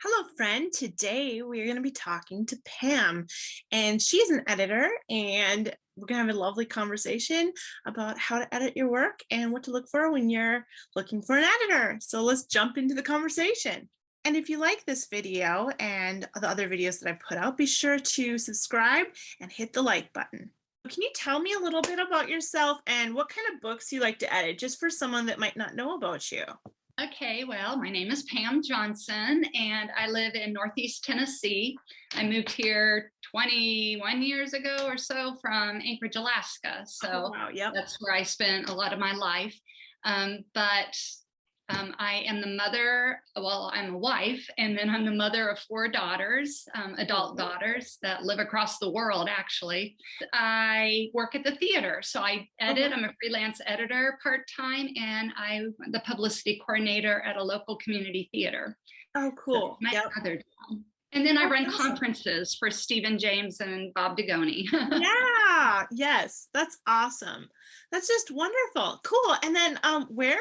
Hello, friend. Today we're going to be talking to Pam, and she's an editor, and we're going to have a lovely conversation about how to edit your work and what to look for when you're looking for an editor. So let's jump into the conversation. And if you like this video and the other videos that I put out, be sure to subscribe and hit the like button. Can you tell me a little bit about yourself and what kind of books you like to edit, just for someone that might not know about you? Okay, well, my name is Pam Johnson, and I live in Northeast Tennessee. I moved here 21 years ago or so from Anchorage, Alaska. Oh, So wow. Yep. that's where I spent a lot of my life. But I am the mother, well, I'm a wife, and then I'm the mother of four daughters, adult daughters that live across the world, actually. I work at the theater, so I edit. I'm a freelance editor part-time, and I'm the publicity coordinator at a local community theater. Oh, So that's cool. my Yep. other job. And then I That's run awesome. conferences for Stephen James and Bob Dugoni. Yeah, yes, that's awesome. That's just wonderful. Cool. And then where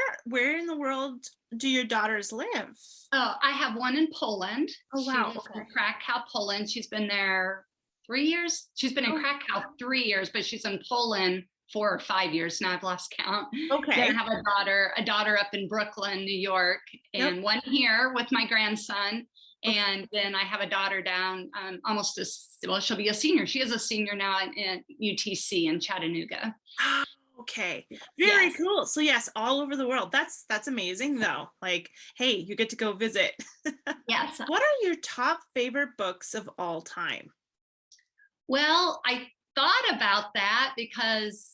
in the world do your daughters live? Oh, I have one in Poland. Oh, She wow. lives Okay. in Krakow, Poland. She's been there 3 years. She's been in Oh, Krakow 3 years, but she's in Poland 4 or 5 years now. I've lost count. Then I okay. have a daughter up in Brooklyn, New York, Yep. and one here with my grandson. Okay. And then I have a daughter down well, she'll be a senior. She is a senior now in UTC in Chattanooga. Ah, okay. Very Yes. cool. So yes, all over the world. That's amazing though. Like, hey, you get to go visit. Yes. What are your top favorite books of all time? Well, I thought about that because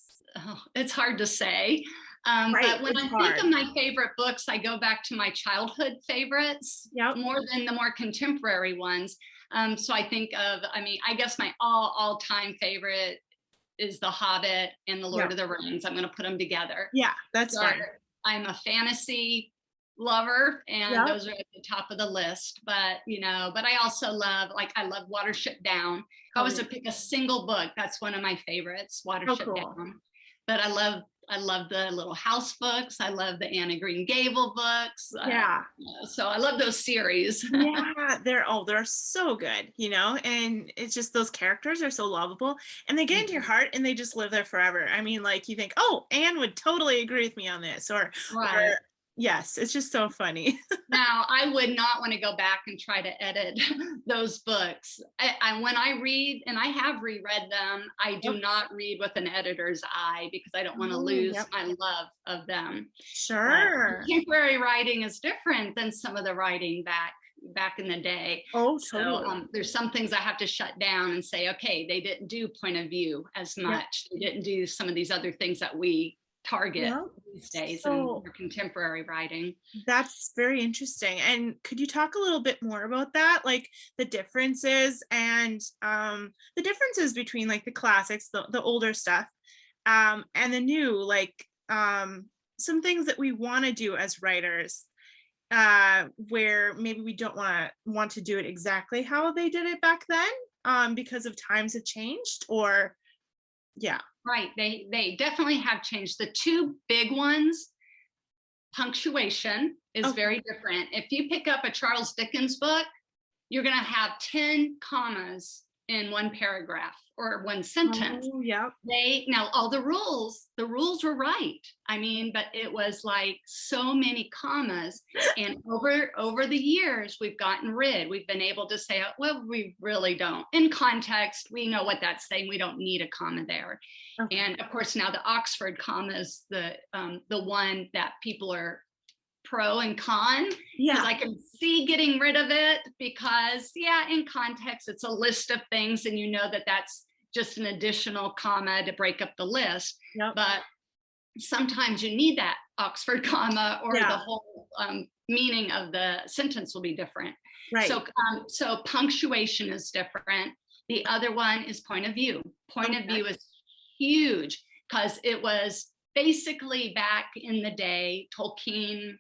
it's hard to say. Right. But when It's I think hard. of my favorite books, I go back to my childhood favorites Yep. more than the more contemporary ones. So I think of, I guess my all-time favorite is The Hobbit and The Lord Yep. of the Rings. I'm going to put them together. Yeah, that's So fine. I'm a fantasy lover, and Yep. those are at the top of the list. But I also I love Watership Down. If I Oh was yeah. to pick a single book, that's one of my favorites, Oh, Watership cool. Down. But I love the Little House books. I love the Anna Green Gable books. Yeah. So I love those series. Yeah, they're so good, and it's just those characters are so lovable and they get into your heart and they just live there forever. I mean, like you think, oh, Anne would totally agree with me on this, or Right. yes, it's just so funny. Now, I would not want to go back and try to edit those books. When I read, and I have reread them, I Yep. do not read with an editor's eye because I don't want to Oh, lose yep. my love of them. But Sure. contemporary writing is different than some of the writing back in the day. Oh, So totally. there's some things I have to shut down and say, okay, they didn't do point of view as Yep. much. They didn't do some of these other things that we target Yep. these days in So more contemporary writing. that's very interesting. And could you talk a little bit more about that? Like the differences and the differences between like the classics, the older stuff, and the new, like some things that we want to do as writers, where maybe we don't want to do it exactly how they did it back then, because of times have changed, or yeah. Right. They definitely have changed. The two big ones, punctuation is Okay. very different. If you pick up a Charles Dickens book, you're going to have 10 commas in one paragraph or one sentence. Oh, yeah. They now all the rules were right. But it was like so many commas, and over the years we've been able to say, well, we really don't. In context, we know what that's saying. We don't need a comma there. Okay. And of course, now the Oxford comma is the one that people are pro and con, because Yeah. I can see getting rid of it because, yeah, in context, it's a list of things, and you know that that's just an additional comma to break up the list. Yep. But sometimes you need that Oxford comma, or the Yeah. whole meaning of the sentence will be different. Right. So punctuation is different. The other one is point of view. Point of Okay. view is huge because it was basically back in the day, Tolkien,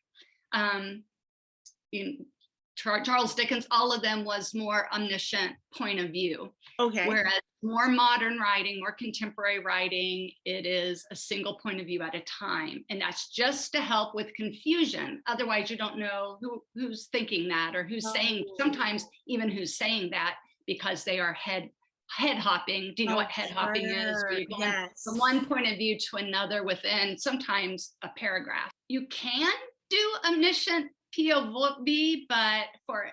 um, Charles Dickens, all of them was more omniscient point of view. Okay. Whereas more modern writing, more contemporary writing, it is a single point of view at a time. And that's just to help with confusion. Otherwise, you don't know who's thinking that or who's saying, sometimes even who's saying that, because they are head hopping. Do you know what head hopping is? Where you're going from one point of view to another within sometimes a paragraph. You can do omniscient POV, but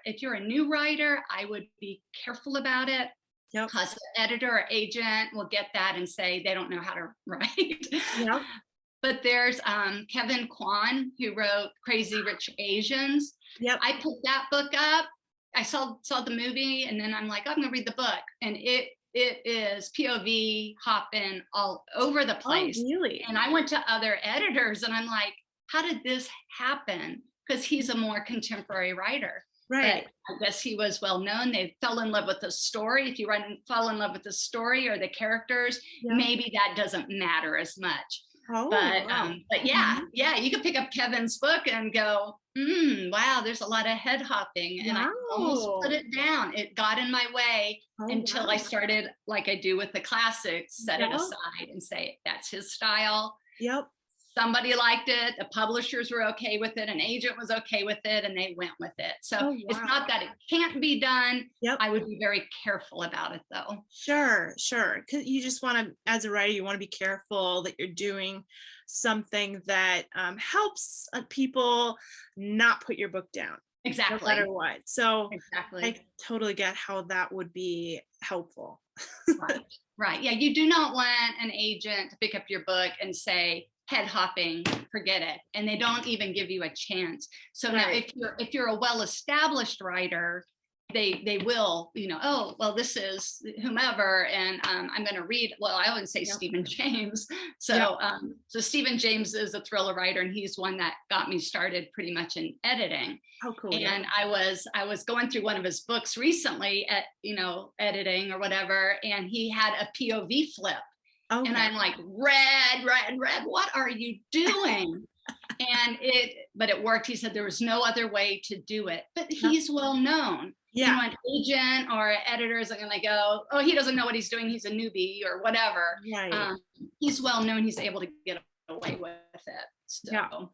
if you're a new writer, I would be careful about it. Yep. Because the editor or agent will get that and say they don't know how to write. Yep. But there's Kevin Kwan, who wrote Crazy Rich Asians. Yep. I picked that book up. I saw the movie, and then I'm like, I'm gonna read the book, and it is POV hopping all over the place. Oh, really? And I went to other editors, and I'm like, how did this happen? Because he's a more contemporary writer. Right. But I guess he was well known. They fell in love with the story. If you fall in love with the story or the characters, maybe that doesn't matter as much. Oh, but wow. But yeah, you could pick up Kevin's book and go, wow, there's a lot of head hopping. And I almost put it down. It got in my way until I started, like I do with the classics, set it aside and say, that's his style. Yep. Somebody liked it, the publishers were okay with it, an agent was okay with it, and they went with it. So it's not that it can't be done. Yep. I would be very careful about it, though. Sure. Because you just want to, as a writer, you want to be careful that you're doing something that helps people not put your book down. Exactly. No matter what. So exactly. I totally get how that would be helpful. Right. Yeah, you do not want an agent to pick up your book and say, head hopping, forget it, and they don't even give you a chance. So now if you're a well-established writer, they will, oh, well, this is whomever, and I'm going to read. Well, I wouldn't say Stephen James. So so Stephen James is a thriller writer, and he's one that got me started pretty much in editing. Oh, cool. And I was going through one of his books recently at editing or whatever, and he had a POV flip. Okay. And I'm like, red, what are you doing? But it worked. He said there was no other way to do it, but he's well known. Yeah. An agent or editors are going to go, oh, he doesn't know what he's doing. He's a newbie or whatever. Right. He's well known. He's able to get away with it. So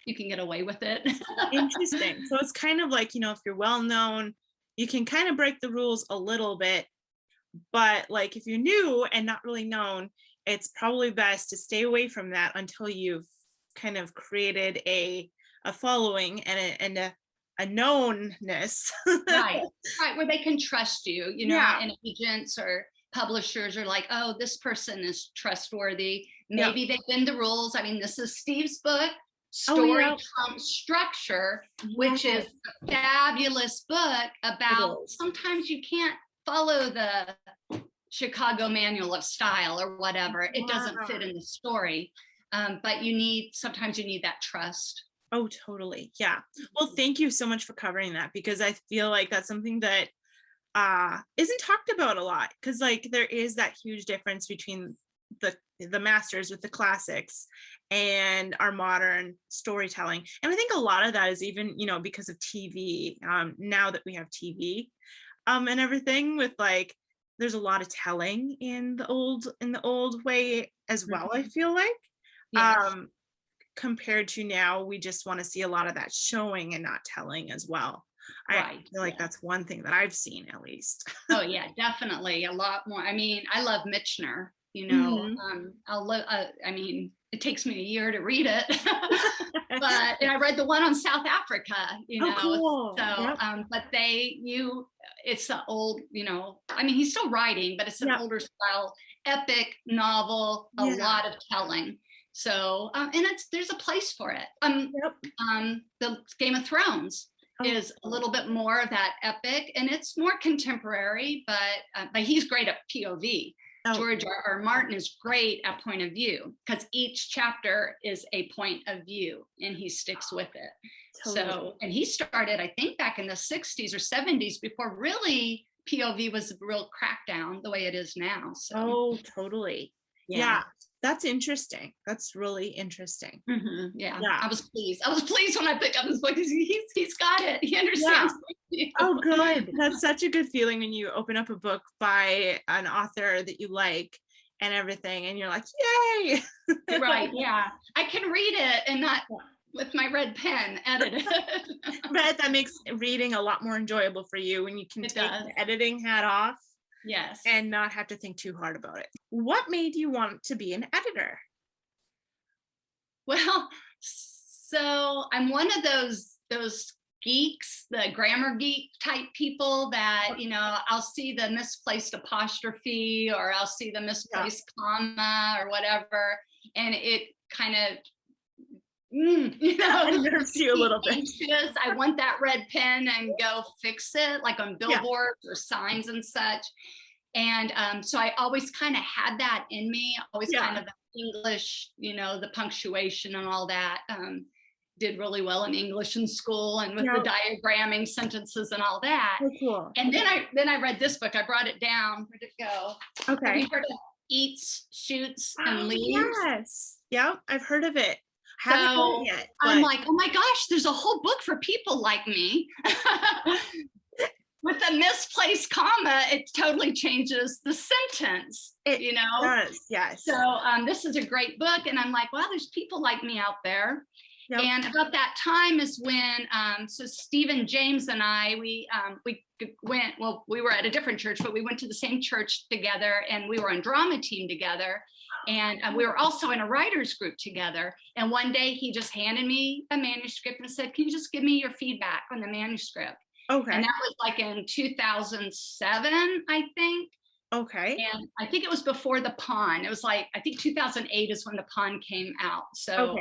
you can get away with it. Interesting. So it's kind of like, if you're well known, you can kind of break the rules a little bit. But like if you're new and not really known, it's probably best to stay away from that until you've kind of created a following and a knownness. right, where they can trust you, and agents or publishers are like, oh, this person is trustworthy. Maybe they bend the rules. I mean, this is Steve's book, Story Trumps Structure, which is a fabulous book about sometimes you can't follow the Chicago Manual of Style or whatever. It doesn't fit in the story. But sometimes you need that trust. Oh, totally. Yeah. Well, thank you so much for covering that, because I feel like that's something that isn't talked about a lot, because like there is that huge difference between the masters with the classics and our modern storytelling. And I think a lot of that is even, because of TV, now that we have TV and everything, with like there's a lot of telling in the old way as well. I feel like compared to now, we just want to see a lot of that showing and not telling as well. I feel like that's one thing that I've seen, at least. Oh yeah, definitely a lot more. I mean, I love Michener. I mean, it takes me a year to read it, and I read the one on South Africa. Cool. So, but it's the old. I mean, he's still writing, but it's an older style, epic novel, a lot of telling. So, and there's a place for it. The Game of Thrones is a little bit more of that epic, and it's more contemporary, but he's great at POV. George R. Martin is great at point of view, because each chapter is a point of view and he sticks with it. Totally. So, and he started, I think, back in the 60s or 70s, before really POV was a real crackdown the way it is now. So. Oh, totally. Yeah. That's interesting. That's really interesting. Yeah. Yeah. I was pleased. I was pleased when I picked up this book because he's got it. He understands. Oh, good. That's such a good feeling when you open up a book by an author that you like and everything, and you're like, yay. Right. Yeah. I can read it and not with my red pen edit it. But that makes reading a lot more enjoyable for you when you can take the editing hat off. Yes. And not have to think too hard about it. What made you want to be an editor? Well, so I'm one of those geeks, the grammar geek type people that, I'll see the misplaced apostrophe or I'll see the misplaced comma or whatever. And it kind of, nerves you a little bit. Anxious. I want that red pen and go fix it, like on billboards or signs and such. And so I always kind of had that in me, always kind of English, the punctuation and all that. Did really well in English in school and with the diagramming sentences and all that. Oh, cool. And then I read this book. I brought it down. Where'd it go? Okay. Have you heard of Eats, Shoots, and Leaves? Yes. Yeah, I've heard of it. Haven't read it yet. But I'm like, oh my gosh, there's a whole book for people like me. With a misplaced comma, it totally changes the sentence. It does, yes. So this is a great book, and I'm like, wow, there's people like me out there. Yep. And about that time is when, so Stephen, James, and I, we went. Well, we were at a different church, but we went to the same church together, and we were on drama team together. And we were also in a writer's group together. And one day he just handed me a manuscript and said, can you just give me your feedback on the manuscript? Okay. And that was like in 2007, I think. Okay. And I think it was before The Pawn. It was like, I think 2008 is when The Pawn came out. So,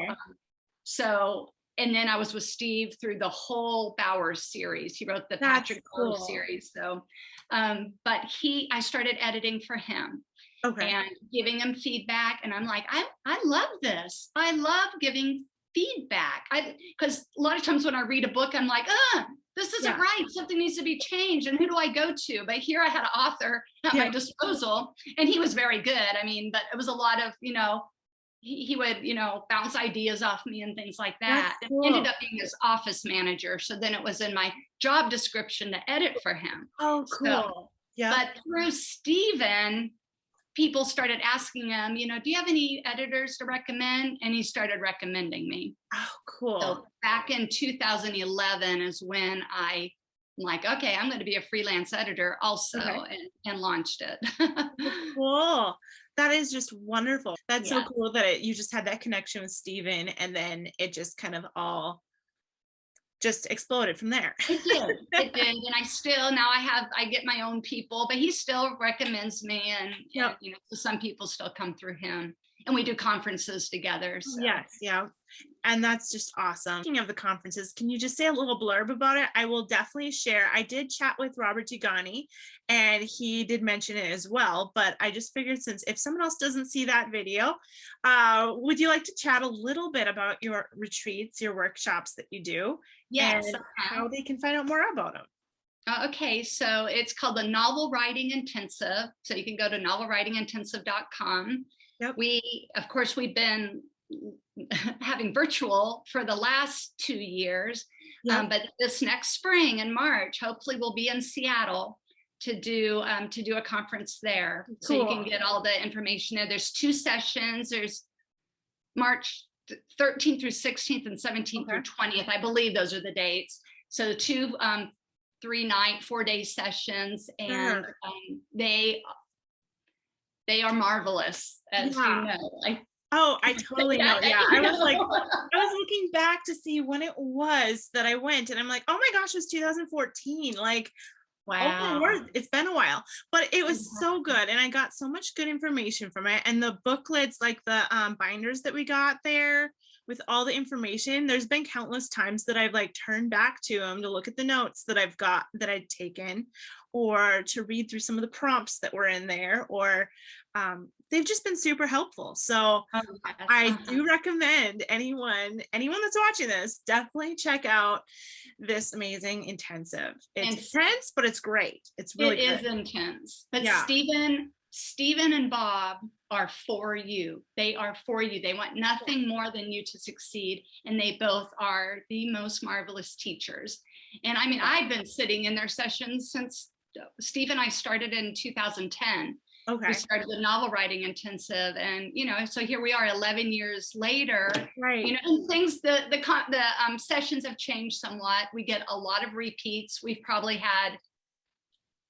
and then I was with Steve through the whole Bowers series. He wrote the Patrick Bowers series. So, but I started editing for him. Okay. And giving him feedback. And I'm like, I love this. I love giving feedback. Because a lot of times when I read a book, I'm like, this isn't right. Something needs to be changed. And who do I go to? But here I had an author at my disposal, and he was very good. I mean, but it was a lot of, he would, bounce ideas off me and things like that. That's cool. It ended up being his office manager. So then it was in my job description to edit for him. Oh, cool. So, but through Stephen, people started asking him, do you have any editors to recommend? And he started recommending me. Oh, cool. So back in 2011 is when I'm like, okay, I'm going to be a freelance editor also, and launched it. Cool. That is just wonderful. That's so cool that you just had that connection with Stephen, and then it just kind of all just exploded from there. It did. And I get my own people, but he still recommends me, and some people still come through him, and we do conferences together. So. Yes. Yeah. And that's just awesome. Speaking of the conferences, can you just say a little blurb about it? I will definitely share. I did chat with Robert Tigani, and he did mention it as well, but I just figured, since if someone else doesn't see that video, would you like to chat a little bit about your retreats, your workshops that you do? Yes. And how they can find out more about them? Okay, so it's called the Novel Writing Intensive. So you can go to novelwritingintensive.com. Yep. We've been having virtual for the last 2 years, but this next spring in March, hopefully we'll be in Seattle to do a conference there. Cool. So you can get all the information there. There's 2 sessions. There's March 13th through 16th and 17th through 20th. I believe those are the dates. So 2 3-night, 4-day sessions, and they are marvelous, as you know. I totally know. Yeah, I was looking back to see when it was that I went, and I'm like, oh my gosh, it was 2014. Like, wow, oh my word, it's been a while, but it was so good, and I got so much good information from it. And the booklets, like the binders that we got there with all the information, there's been countless times that I've turned back to them to look at the notes that I'd taken, or to read through some of the prompts that were in there, or they've just been super helpful. So I do recommend anyone that's watching this, definitely check out this amazing intensive. It's intense, but it's great. It's really good. It is intense. But Stephen Stephen and Bob are for you. They are for you. They want nothing more than you to succeed. And they both are the most marvelous teachers. And I mean, I've been sitting in their sessions since Steve and I started in 2010. Okay. We started the novel writing intensive, and so here we are 11 years later. Right. And things, the sessions have changed somewhat. We get a lot of repeats. We've probably had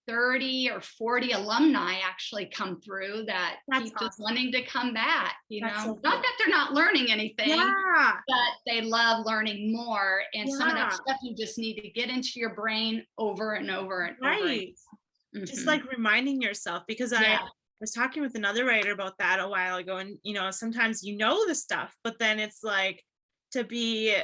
30 or 40 alumni actually come through that keep just wanting to come back. Not that they're not learning anything, but they love learning more. And some of that stuff you just need to get into your brain over and over and over. Right. Just like reminding yourself, because I was talking with another writer about that a while ago, and sometimes the stuff, but then it's like to be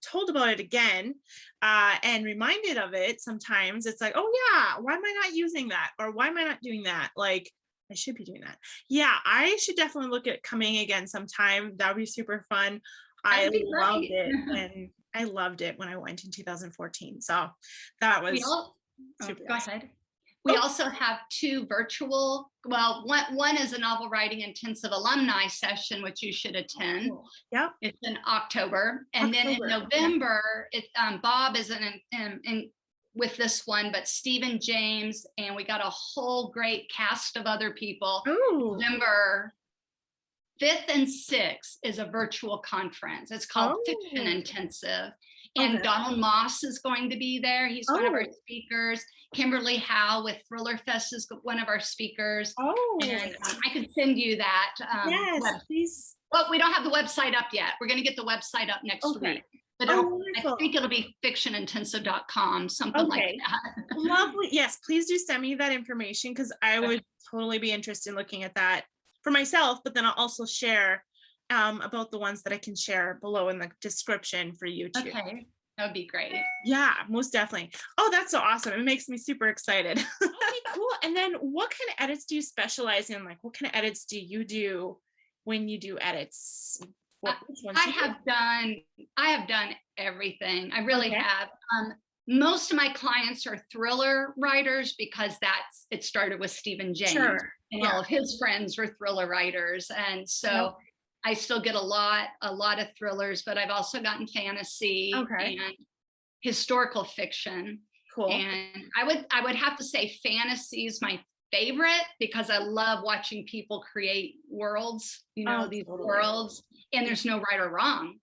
told about it again and reminded of it. Sometimes it's like, oh yeah, why am I not using that, or why am I not doing that? Like, I should be doing that. Yeah, I should definitely look at coming again sometime. That would be super fun. I loved it, and I loved it when I went in 2014. So that was super go ahead. We also have 2 virtual, one is a novel writing intensive alumni session, which you should attend. Yeah. It's in October. And then in November, Bob is in with this one, but Stephen James, and we got a whole great cast of other people. Ooh. November 5th and 6th is a virtual conference. It's called Fiction Intensive. And Donald Moss is going to be there. He's one of our speakers. Kimberly Howe with Thriller Fest is one of our speakers. And I could send you that. Yes, please. Well, we don't have the website up yet. We're going to get the website up next week. But I think it'll be fictionintensive.com, something like that. Lovely. Yes, please do send me that information, because I would totally be interested in looking at that for myself, but then I'll also share about the ones that I can share below in the description for you too. Okay, that would be great. Yeah, most definitely. Oh, that's so awesome. It makes me super excited. Okay, cool. And then what kind of edits do you specialize in? Like, what kind of edits do you do when you do edits? I have done everything. I really have. Most of my clients are thriller writers, because it started with Stephen James, and all of his friends were thriller writers. And so I still get a lot of thrillers, but I've also gotten fantasy and historical fiction. Cool. And I would have to say fantasy is my favorite, because I love watching people create worlds, these worlds, and there's no right or wrong.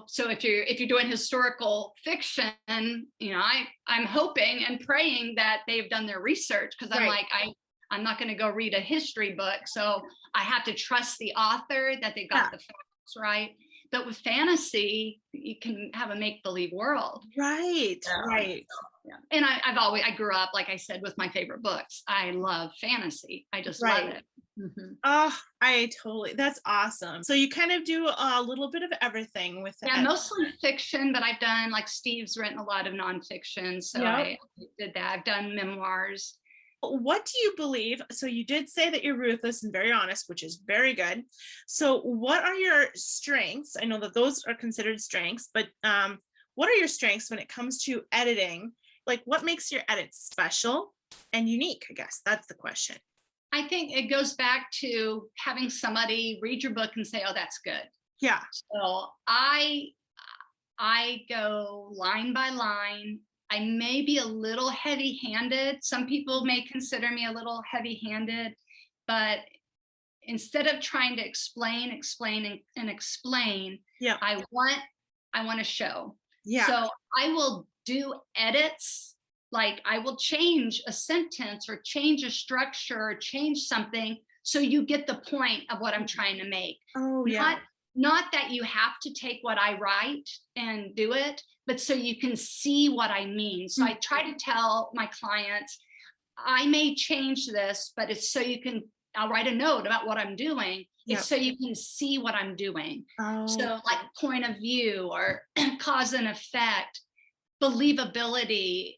So if you're doing historical fiction, I'm hoping and praying that they've done their research, because I'm not going to go read a history book. So I have to trust the author that they got the facts right. But with fantasy, you can have a make-believe world. Right. And I grew up, like I said, with my favorite books. I love fantasy. I just love it. Oh, that's awesome. So you kind of do a little bit of everything with that. Yeah, mostly fiction, but I've done, like, Steve's written a lot of nonfiction. So I did that. I've done memoirs. What do you believe? So you did say that you're ruthless and very honest, which is very good. So what are your strengths? I know that those are considered strengths, but what are your strengths when it comes to editing? Like, what makes your edits special and unique? I guess that's the question. I think it goes back to having somebody read your book and say, oh, that's good. Yeah. So I go line by line. I may be a little heavy-handed. Some people may consider me a little heavy-handed, but instead of trying to explain, I want to show. Yeah. So I will do edits. Like, I will change a sentence or change a structure or change something so you get the point of what I'm trying to make. Oh, yeah. Not that you have to take what I write and do it, but so you can see what I mean. So I try to tell my clients, I may change this, but it's so I'll write a note about what I'm doing. It's so you can see what I'm doing. Oh. So, like, point of view or cause and effect, believability,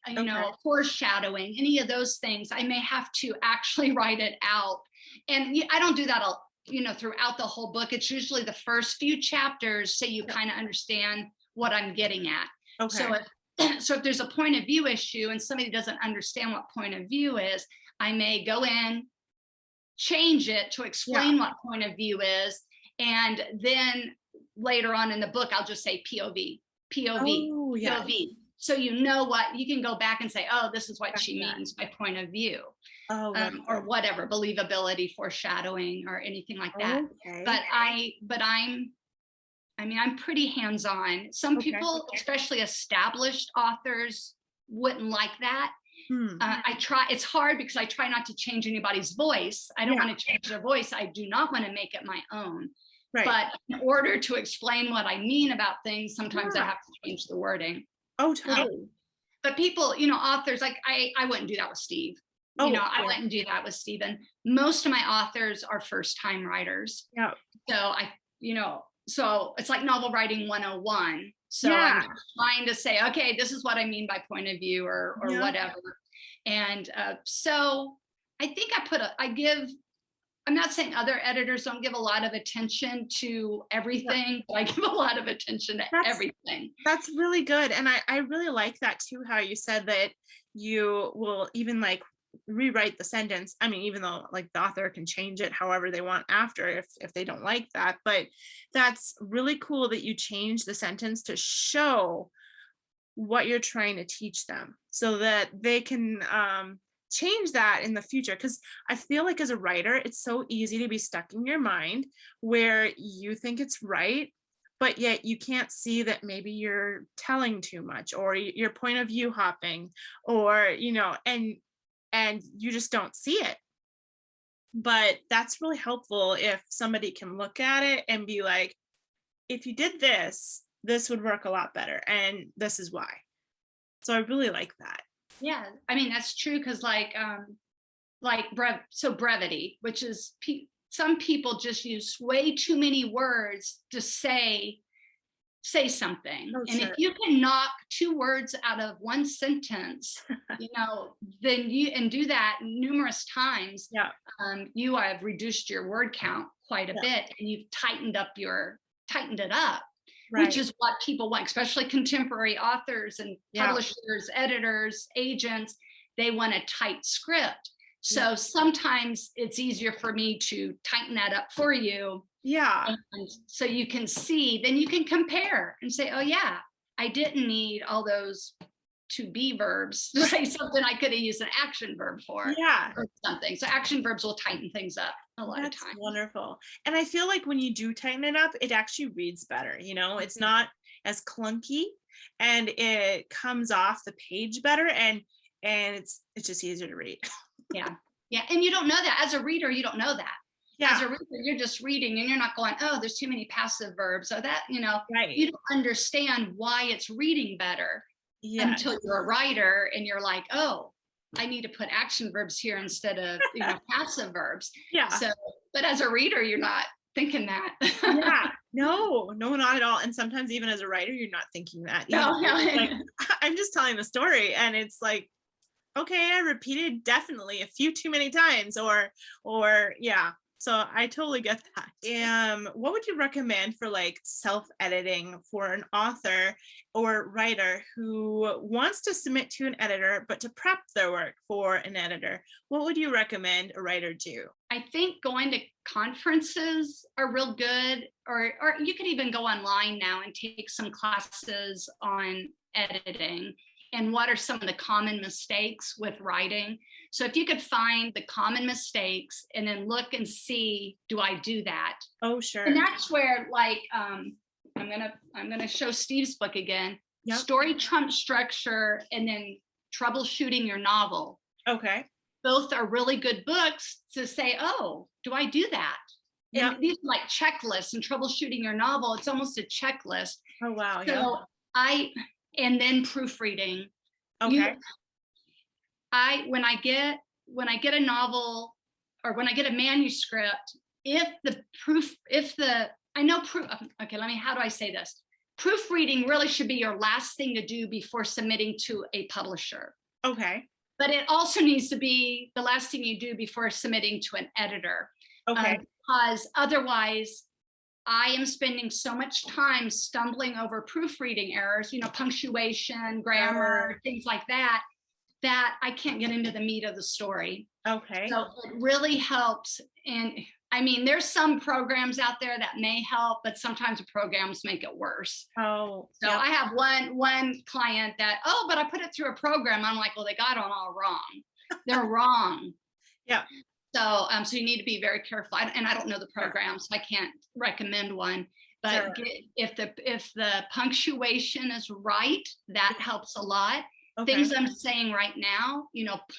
foreshadowing, any of those things, I may have to actually write it out. And I don't do that throughout the whole book. It's usually the first few chapters, so you kind of understand what I'm getting at. Okay. So if there's a point of view issue and somebody doesn't understand what point of view is, I may go in, change it to explain what point of view is, and then later on in the book I'll just say POV, POV, Oh, yeah. POV. So you know what, you can go back and say, oh, this is what she means by point of view. Oh, Or whatever, believability, foreshadowing, or anything like that. okay. But I'm pretty hands-on. Some people, especially established authors, wouldn't like that. It's hard because I try not to change anybody's voice. I don't want to change their voice. I do not want to make it my own. Right. But in order to explain what I mean about things, sometimes I have to change the wording. Oh, totally. But people, authors, like I wouldn't do that with Steve. I wouldn't do that with Stephen. Most of my authors are first-time writers. Yeah. So so it's like novel writing 101. So I'm trying to say, okay, this is what I mean by point of view or whatever. And so I think I'm not saying other editors don't give a lot of attention to everything, but I give a lot of attention to everything. That's really good. And I really like that too, how you said that you will even like rewrite the sentence. I mean, even though like the author can change it however they want after if they don't like that, but that's really cool that you change the sentence to show what you're trying to teach them so that they can change that in the future. Because I feel like as a writer, it's so easy to be stuck in your mind where you think it's right, but yet you can't see that maybe you're telling too much or your point of view hopping or and you just don't see it. But that's really helpful if somebody can look at it and be like, if you did this, this would work a lot better. And this is why. So I really like that. Yeah, I mean, that's true. Cause brevity, which is some people just use way too many words to say something. And if you can knock 2 words out of one sentence, then and do that numerous times, you have reduced your word count quite a bit, and you've tightened it up, which is what people want, especially contemporary authors and publishers, editors, agents. They want a tight script. So sometimes it's easier for me to tighten that up for you. Yeah. And so you can see, then you can compare and say, oh yeah, I didn't need all those to be verbs to say something I could have used an action verb for. Yeah. Or something. So action verbs will tighten things up a lot of times. Wonderful. And I feel like when you do tighten it up, it actually reads better. It's not as clunky and it comes off the page better and it's just easier to read. Yeah. Yeah. And you don't know that as a reader, you don't know that. Yeah. As a reader, you're just reading and you're not going, oh, there's too many passive verbs. So that, you don't understand why it's reading better until you're a writer and you're like, oh, I need to put action verbs here instead of passive verbs. Yeah. So, but as a reader, you're not thinking that. Yeah. No, not at all. And sometimes even as a writer, you're not thinking that. No. Like, I'm just telling the story and it's like, okay, I repeated definitely a few too many times or yeah. So I totally get that. What would you recommend for like self-editing for an author or writer who wants to submit to an editor, but to prep their work for an editor? What would you recommend a writer do? I think going to conferences are real good, or you could even go online now and take some classes on editing. And what are some of the common mistakes with writing? So if you could find the common mistakes and then look and see, do I do that? Oh, sure. And that's where, like, I'm gonna show Steve's book again. Yep. Story trumps structure, and then Troubleshooting Your Novel. Okay. Both are really good books to say, oh, do I do that? Yeah. These are like checklists, and Troubleshooting Your Novel, it's almost a checklist. Oh, wow. So and then proofreading. Okay. When I get a novel or when I get a manuscript, how do I say this? Proofreading really should be your last thing to do before submitting to a publisher. Okay. But it also needs to be the last thing you do before submitting to an editor. Okay. Because otherwise, I am spending so much time stumbling over proofreading errors, punctuation, grammar, things like that that I can't get into the meat of the story. Okay. So it really helps. And I mean, there's some programs out there that may help, but sometimes the programs make it worse. Oh, So yep. I have one client that, oh, but I put it through a program. I'm like, well, they got it all wrong. They're wrong. Yeah. So, so you need to be very careful. And I don't know the program, so I can't recommend one. But Sure. if the punctuation is right, that helps a lot. Okay. Things I'm saying right now,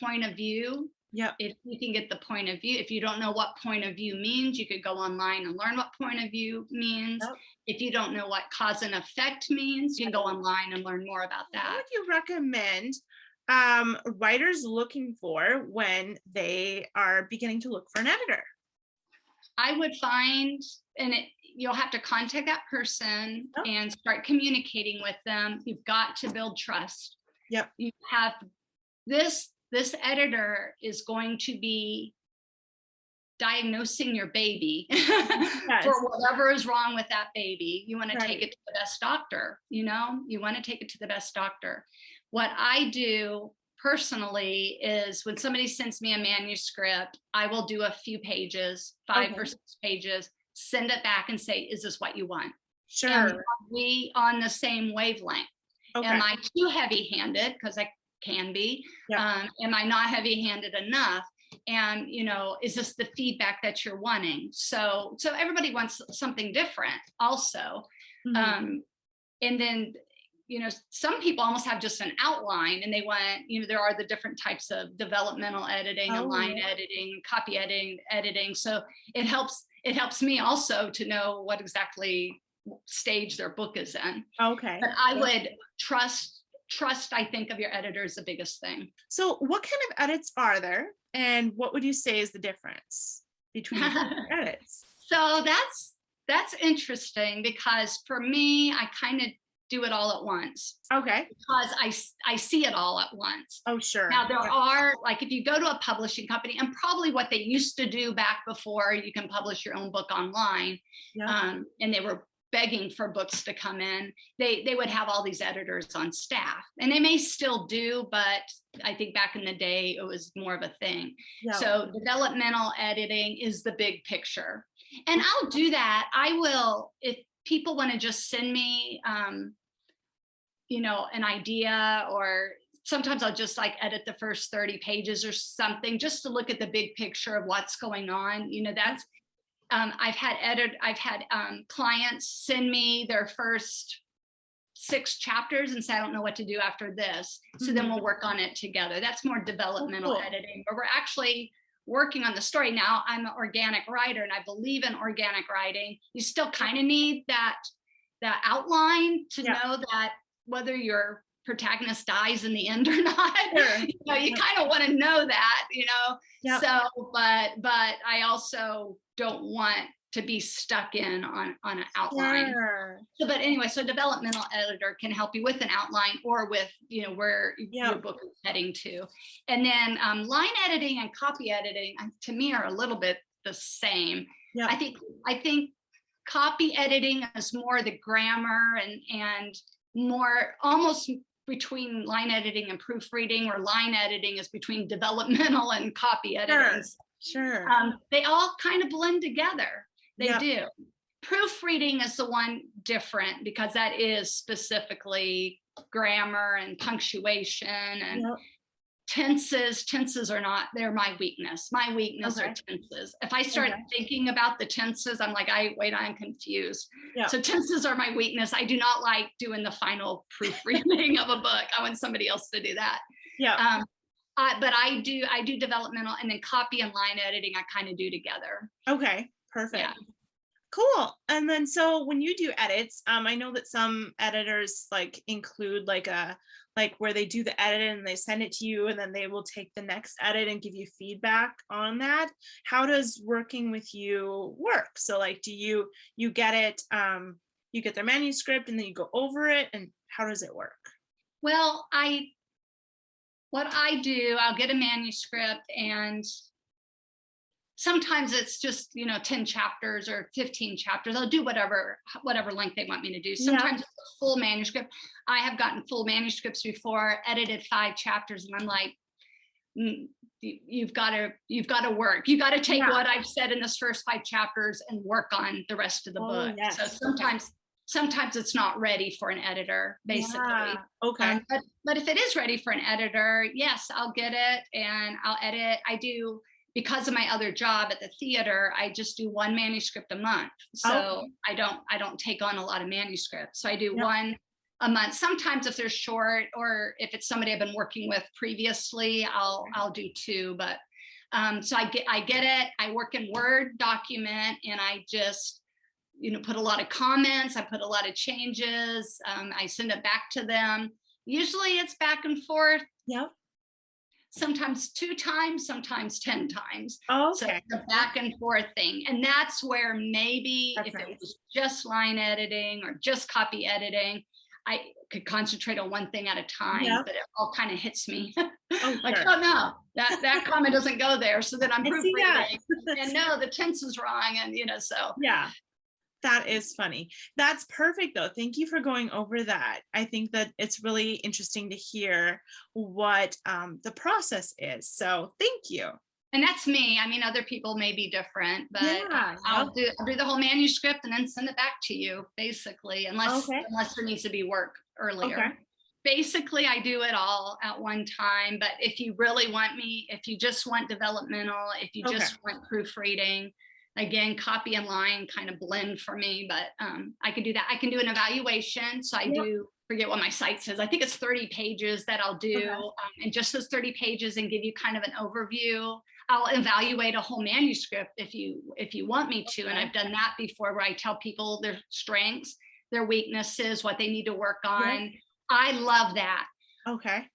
point of view. Yep. If you can get the point of view, if you don't know what point of view means, you could go online and learn what point of view means. Yep. If you don't know what cause and effect means, you can go online and learn more about that. What would you recommend writers looking for when they are beginning to look for an editor? I would find, and you'll have to contact that person and start communicating with them. You've got to build trust. Yep. You have this editor is going to be diagnosing your baby for whatever is wrong with that baby. You want to take it to the best doctor, you want to take it to the best doctor. What I do personally is when somebody sends me a manuscript, I will do a few pages, 5 or 6 pages, send it back and say, is this what you want? Sure. And are we on the same wavelength? Okay. Am I too heavy-handed? Because I can be. Am I not heavy-handed enough? And is this the feedback that you're wanting? So everybody wants something different also. And then some people almost have just an outline, and they want, there are the different types of developmental editing and line editing, copy editing. So it helps me also to know what exactly stage their book is in. Okay. But I would trust, I think, of your editor is the biggest thing. So what kind of edits are there? And what would you say is the difference between edits? So that's interesting, because for me, I kind of do it all at once. Okay. Because I see it all at once. Oh, sure. Now there are, like, if you go to a publishing company, and probably what they used to do back before you can publish your own book online, and they were begging for books to come in, they would have all these editors on staff, and they may still do, but I think back in the day it was more of a thing. So developmental editing is the big picture, and I'll do that. I will, if people want to just send me an idea, or sometimes I'll just like edit the first 30 pages or something, just to look at the big picture of what's going on. That's I've had clients send me their first 6 chapters and say, I don't know what to do after this. So then we'll work on it together. That's more developmental editing, where we're actually working on the story. Now, I'm an organic writer, and I believe in organic writing. You still kind of need that outline to know that whether your protagonist dies in the end or not. You kind of want to know that, So, but I also don't want to be stuck in on an outline. So, but anyway, so developmental editor can help you with an outline, or with where your book is heading to. And then line editing and copy editing, to me, are a little bit the same. I think copy editing is more the grammar and more almost between line editing and proofreading, or line editing is between developmental and copy editing. Sure. They all kind of blend together. They do. Proofreading is the one different, because that is specifically grammar and punctuation and tenses are not, they're my weakness. My weakness are tenses. If I start thinking about the tenses, I'm like, I'm confused. So tenses are my weakness. I do not like doing the final proofreading of a book. I want somebody else to do that. But I do developmental, and then copy and line editing I kind of do together. Okay, perfect. Cool. And then, so when you do edits, I know that some editors include where they do the edit and they send it to you, and then they will take the next edit and give you feedback on that. How does working with you work? So do you get it, you get their manuscript and then you go over it, and how does it work? Well, what I do, I'll get a manuscript, and sometimes it's just, 10 chapters or 15 chapters. I'll do whatever length they want me to do. Sometimes it's a full manuscript. I have gotten full manuscripts before, edited 5 chapters, and I'm like, you've got to work. You got to take what I've said in this first 5 chapters and work on the rest of the book. Yes. So sometimes it's not ready for an editor, basically. Yeah. Okay. But if it is ready for an editor, yes, I'll get it and I'll edit. I do, because of my other job at the theater, I just do 1 manuscript a month. So I don't take on a lot of manuscripts. So I do 1 a month. Sometimes if they're short, or if it's somebody I've been working with previously, I'll do 2. But so I get it. I work in Word document, and I just put a lot of comments. I put a lot of changes. I send it back to them. Usually it's back and forth. Yep. Sometimes 2 times, sometimes 10 times. Okay. So it's a back and forth thing. And that's where maybe if it was just line editing or just copy editing, I could concentrate on one thing at a time, but it all kind of hits me. Like, oh no, that comment doesn't go there. So then I'm proofreading and no, the tense is wrong. And so. Yeah. That is funny. That's perfect though. Thank you for going over that. I think that it's really interesting to hear what the process is. So thank you. And that's me. I mean, other people may be different, but I'll do the whole manuscript and then send it back to you, basically, unless there needs to be work earlier. Okay. Basically, I do it all at one time. But if you really want me, if you just want developmental, if you just want proofreading, again, copy and line kind of blend for me, but I can do that. I can do an evaluation. So I do, forget what my site says. I think it's 30 pages that I'll do, and just those 30 pages, and give you kind of an overview. I'll evaluate a whole manuscript if you want me to. And I've done that before, where I tell people their strengths, their weaknesses, what they need to work on. I love that. Okay.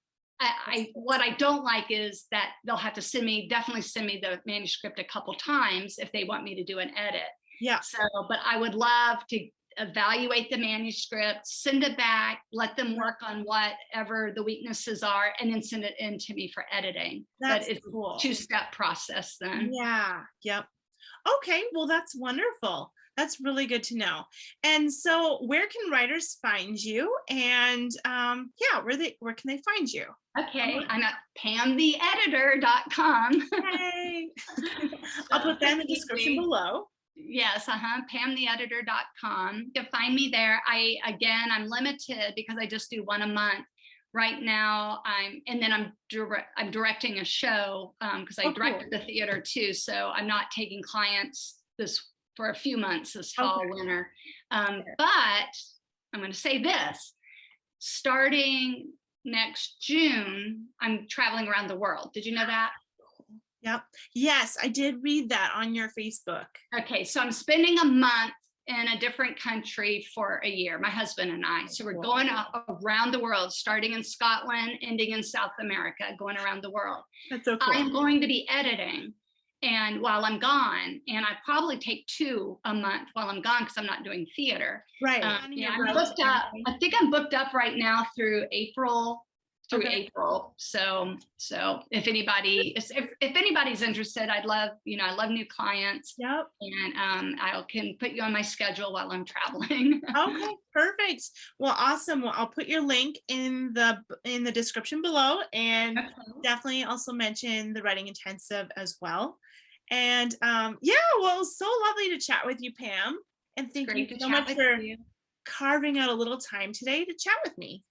What I don't like is that they'll have to definitely send me the manuscript a couple times if they want me to do an edit. Yeah. So, but I would love to evaluate the manuscript, send it back, let them work on whatever the weaknesses are, and then send it in to me for editing. That's cool. 2-step process then. Yeah. Yep. Okay. Well, that's wonderful. That's really good to know. And so where can writers find you? And where can they find you? Okay, I'm at pamtheeditor.com. Hey. I'll put that in the description below. Yes, pamtheeditor.com. You can find me there. I'm limited because I just do 1 a month. Right now, I'm directing a show because I directed the theater too. So I'm not taking clients for a few months this fall, winter. But I'm going to say this, starting next June, I'm traveling around the world. Did you know that? Yep. Yes, I did read that on your Facebook. Okay, so I'm spending a month in a different country for a year, my husband and I. So we're going around the world, starting in Scotland, ending in South America, going around the world. That's so cool. I'm going to be editing. And while I'm gone, and I probably take 2 a month while I'm gone because I'm not doing theater. Right. I'm booked up. I think I'm booked up right now through April. April. So if anybody's interested, I love new clients. Yep. And I can put you on my schedule while I'm traveling. Okay, perfect. Well, awesome. Well, I'll put your link in the description below, and definitely also mention the writing intensive as well. And well, it was so lovely to chat with you, Pam. And thank you so much for carving out a little time today to chat with me.